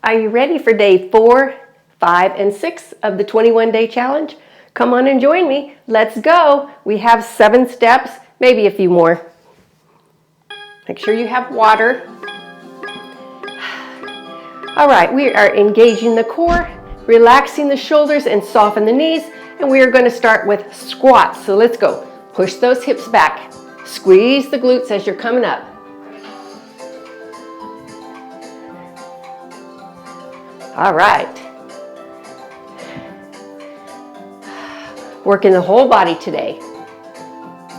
Are you ready for day 4, 5, and 6 of the 21-day challenge? Come on and join me. Let's go. We have 7 steps, maybe a few more. Make sure you have water. All right, we are engaging the core, relaxing the shoulders and soften the knees, and we are going to start with squats. So let's go. Push those hips back. Squeeze the glutes as you're coming up. All right. Working the whole body today.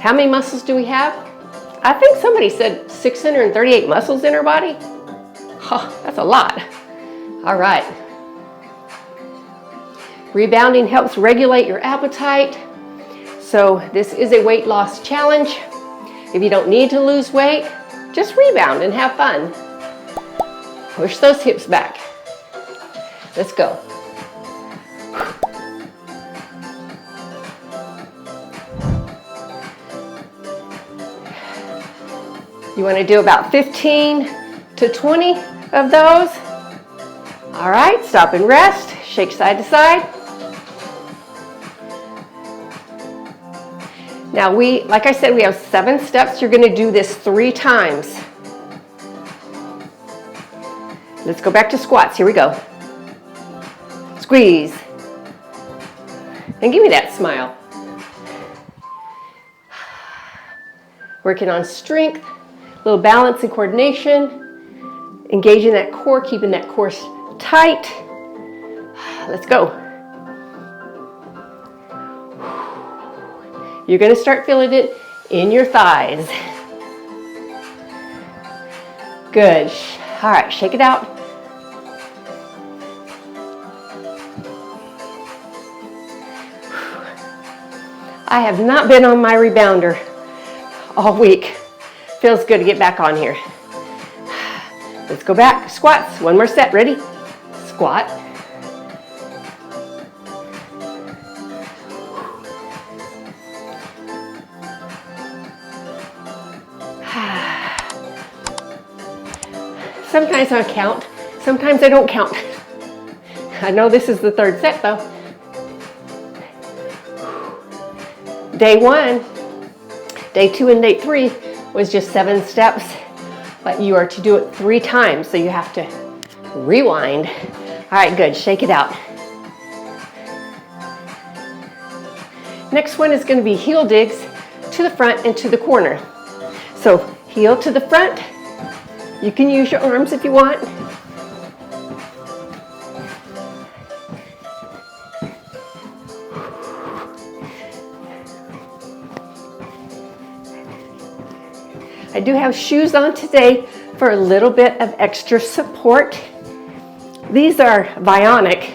How many muscles do we have? I think somebody said 638 muscles in our body. Oh, that's a lot. All right. Rebounding helps regulate your appetite. So this is a weight loss challenge. If you don't need to lose weight, just rebound and have fun. Push those hips back. Let's go. You want to do about 15 to 20 of those. All right, stop and rest. Shake side to side. Now like I said, we have 7 steps. You're going to do this 3 times. Let's go back to squats. Here we go. Squeeze. And give me that smile. Working on strength, a little balance and coordination. Engaging that core, keeping that core tight. Let's go. You're going to start feeling it in your thighs. Good. All right, shake it out. I have not been on my rebounder all week. Feels good to get back on here. Let's go back. Squats. One more set. Ready? Squat. Sometimes I count. Sometimes I don't count. I know this is the 3rd set though. Day 1, day 2, and day 3 was just 7 steps, but you are to do it 3 times, so you have to rewind. All right, good. Shake it out. Next one is going to be heel digs to the front and to the corner. So heel to the front. You can use your arms if you want. I do have shoes on today for a little bit of extra support. These are bionic.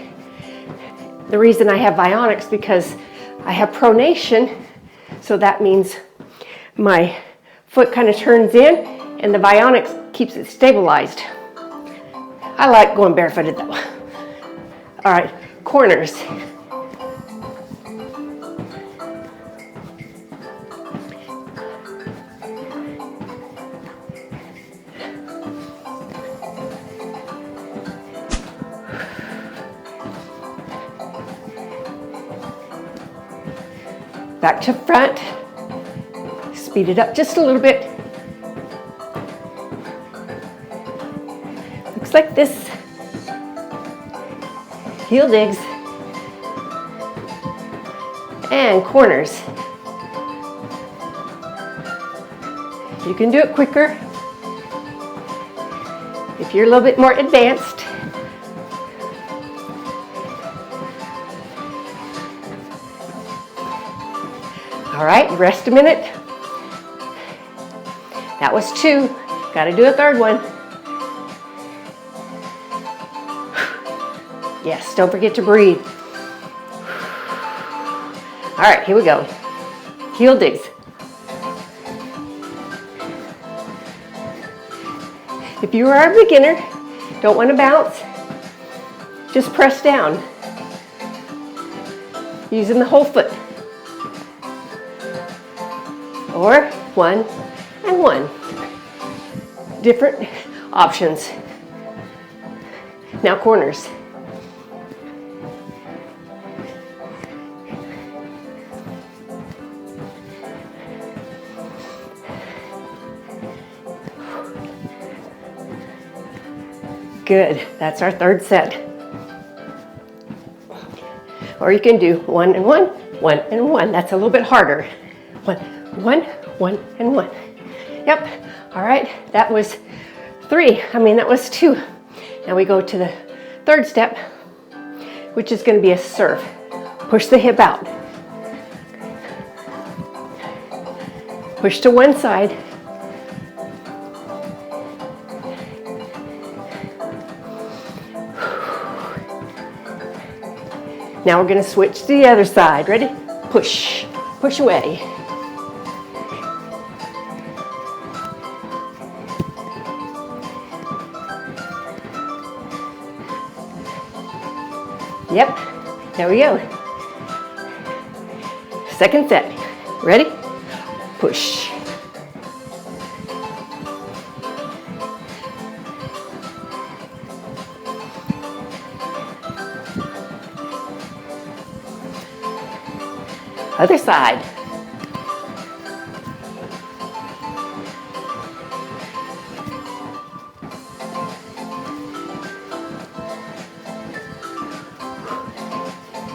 The reason I have bionics because I have pronation, so that means my foot kind of turns in and the bionics keeps it stabilized. I like going barefooted though. All right, corners. Back to front. Speed it up just a little bit. Looks like this. Heel digs. And corners. You can do it quicker if you're a little bit more advanced. All right, rest a minute. That was 2. Got to do a 3rd one. Yes, don't forget to breathe. All right, here we go. Heel digs. If you are a beginner, don't want to bounce, just press down. Using the whole foot. Or 1 and 1. Different options. Now corners. Good, that's our third set. Or you can do 1 and 1, 1 and 1. That's a little bit harder. 1, 1, 1 and 1. Yep, all right, that was that was 2. Now we go to the third step, which is going to be a serve. Push the hip out. Push to one side. Now we're going to switch to the other side. Ready? Push. Push away. Yep, there we go. Second set. Ready? Push. Other side.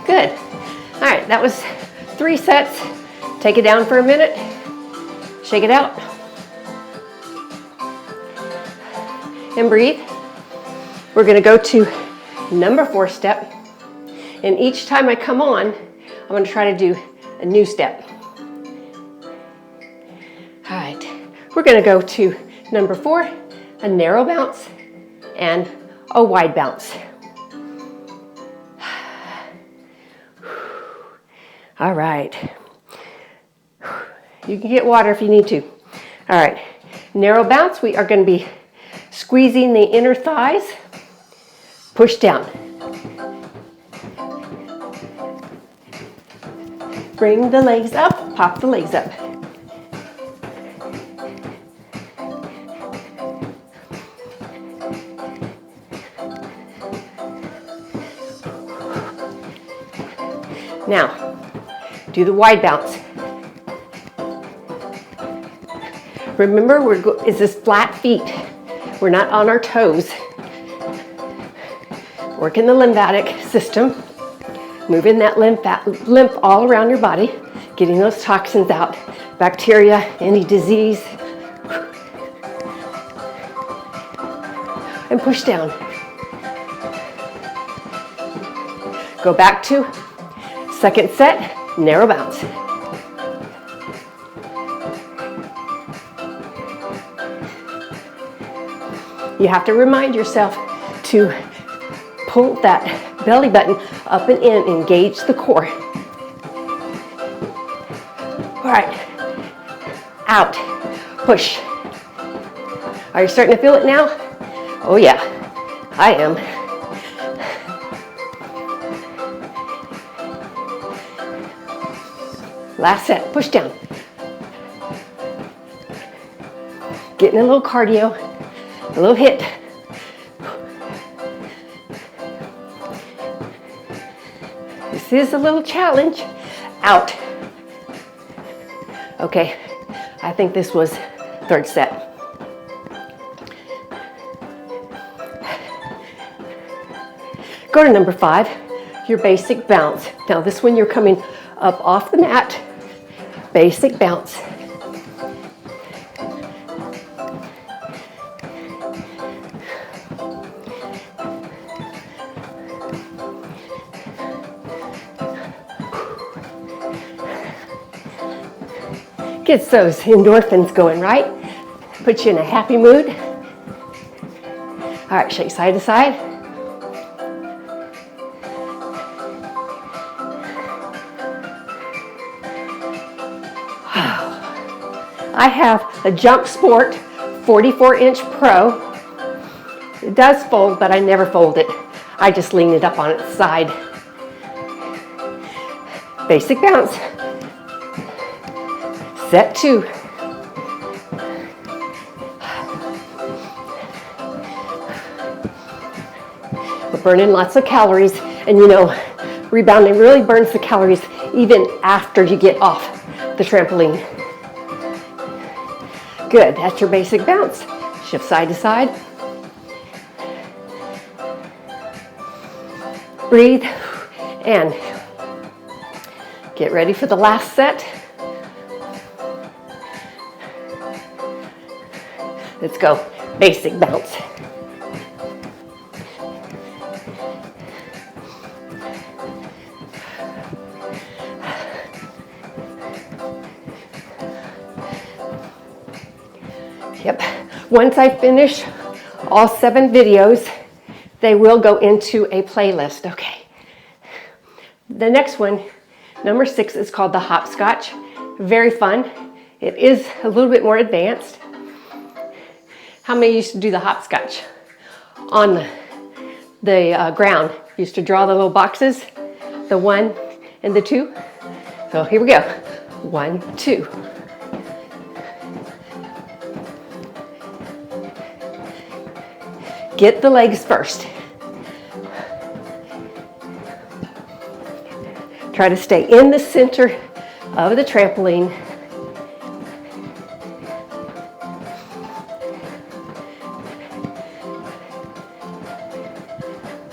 Good. All right, that was 3 sets. Take it down for a minute. Shake it out. And breathe. We're going to go to number 4 step. And each time I come on, I'm going to try to do a new step. All right, we're going to go to number 4, a narrow bounce and a wide bounce. All right, you can get water if you need to. All right, narrow bounce, we are going to be squeezing the inner thighs, push down. Bring the legs up, pop the legs up. Now, do the wide bounce. Remember, it's this flat feet. We're not on our toes. Working the lymphatic system. Moving that lymph all around your body, getting those toxins out, bacteria, any disease. And push down. Go back to second set, narrow bounce. You have to remind yourself to pull that belly button up and in, engage the core. All right, out, push. Are you starting to feel it now? Oh yeah, I am. Last set, push down. Getting a little cardio, a little hit. This is a little challenge. Out. Okay, I think this was third set. Go to number 5, your basic bounce. Now this one you're coming up off the mat, basic bounce. Gets those endorphins going, right? Puts you in a happy mood. All right, shake side to side. I have a Jump Sport 44-inch Pro. It does fold, but I never fold it. I just lean it up on its side. Basic bounce. Set 2. We're burning lots of calories, and you know, rebounding really burns the calories even after you get off the trampoline. Good, that's your basic bounce. Shift side to side. Breathe, and get ready for the last set. Let's go, basic bounce. Yep, once I finish all 7 videos, they will go into a playlist, okay. The next one, number 6, is called the Hopscotch. Very fun. It is a little bit more advanced. How many used to do the hopscotch on the ground? Used to draw the little boxes, the 1 and the 2. So here we go. 1, 2. Get the legs first. Try to stay in the center of the trampoline.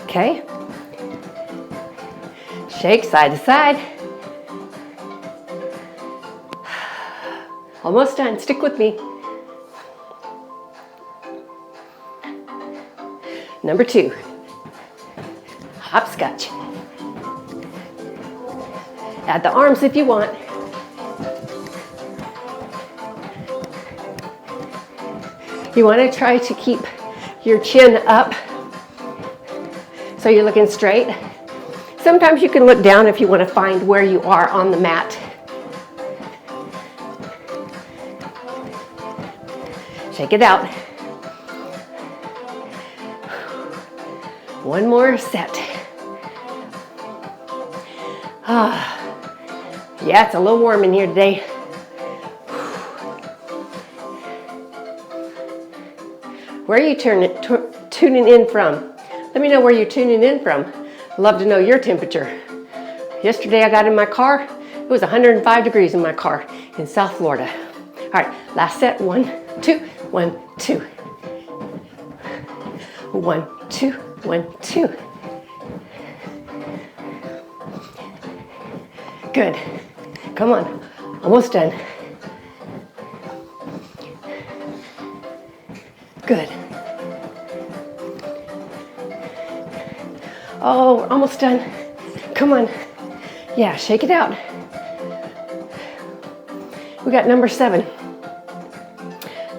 Okay. Shake side to side. Almost done. Stick with me. Number 2, hopscotch. Add the arms if you want. You want to try to keep your chin up so you're looking straight. Sometimes you can look down if you want to find where you are on the mat. Shake it out. One more set. Yeah, it's a little warm in here today. Where are you tuning in from? Let me know where you're tuning in from. I'd love to know your temperature. Yesterday I got in my car. It was 105 degrees in my car in South Florida. All right, last set. 1, 2, 1, 2. 1, 2, 1, 2. Good. Come on. Almost done. Good. Oh, almost done. Come on. Yeah, shake it out. We got number 7.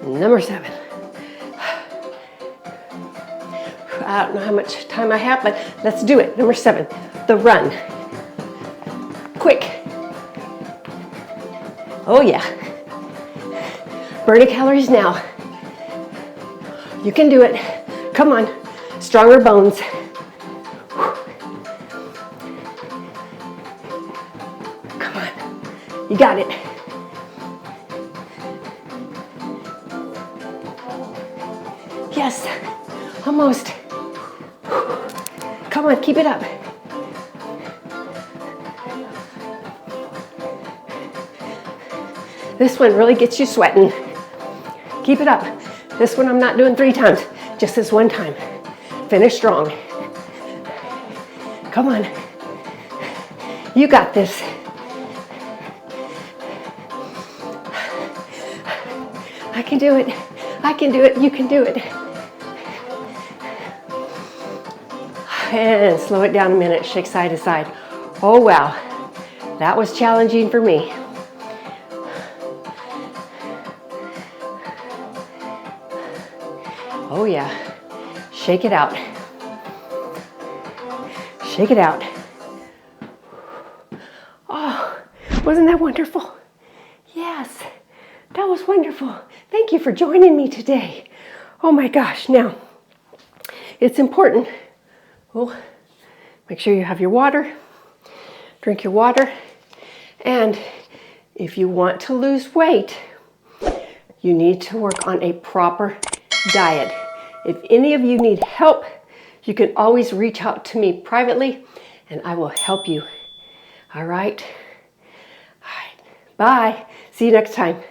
Number 7. I don't know how much time I have, but let's do it. Number 7, the run. Quick. Oh yeah. Burning calories now. You can do it. Come on. Stronger bones. Come on. You got it. Yes. Almost. Come on, keep it up. This one really gets you sweating. Keep it up. This one I'm not doing 3 times, just this one time. Finish strong. Come on. You got this. I can do it. I can do it. You can do it. And slow it down a minute. Shake side to side. Oh, wow. That was challenging for me. Oh, yeah. Shake it out. Shake it out. Oh, wasn't that wonderful? Yes, that was wonderful. Thank you for joining me today. Oh my gosh. Now, it's important. Oh, make sure you have your water. Drink your water. And if you want to lose weight, you need to work on a proper diet. If any of you need help, you can always reach out to me privately and I will help you. All right. Bye. See you next time.